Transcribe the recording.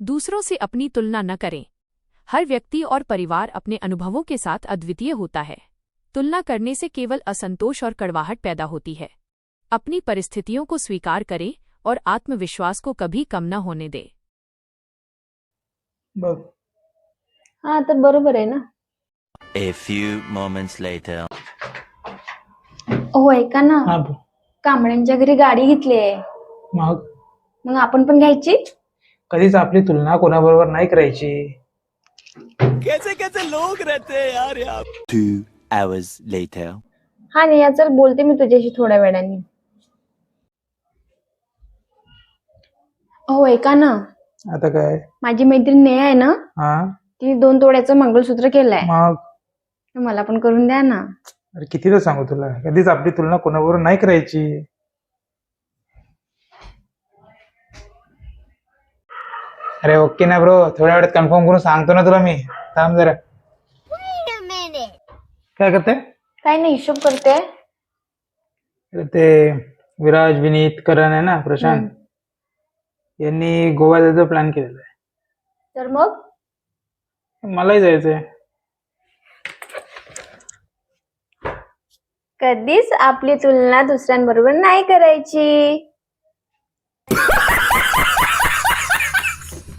दूसरों से अपनी तुलना न करें। हर व्यक्ति और परिवार अपने अनुभवों के साथ अद्वितीय होता है। तुलना करने से केवल असंतोष और कड़वाहट पैदा होती है। अपनी परिस्थितियों को स्वीकार करें और आत्मविश्वास को कभी कम न होने दें। बघ हा तर बरोबर आहे ना. A few moments later. हो ऐका ना, हा भाऊ. कांबळ्यांच्या घरी गाडी घेतली आहे. मग मग आपण पण घ्यायची. कधीच आपली तुलना कोणाबरोबर नाही करायची. कैसे कैसे लोग रहते हैं यार यहाँ. 2 hours later. हा नेहा चल बोलते मी तुझ्याशी थोड्या वेळाने. हो ऐका ना, आता काय? माझी मैत्रीण नेहा आहे ना, हा तिने 2 तोळ्याचं मंगळसूत्र केलंय. मग मला पण करून द्या ना. अरे कितीदा सांगू तुला, कधीच आपली तुलना कोणाबरोबर नाही करायची. अरे ओके ना ब्रो, थोड्या वेळात कन्फर्म करून सांगतो ना तुला मी. थांब जरा. काय करते? काय नाही हिशोब करते. अरे ते विराज, विनीत, करण आहे ना, प्रशांत यांनी गोवा जायचा प्लॅन केलेला आहे. तर मग मलाही जायचंय. कधीच आपली तुलना दुसऱ्यांबरोबर नाही करायची.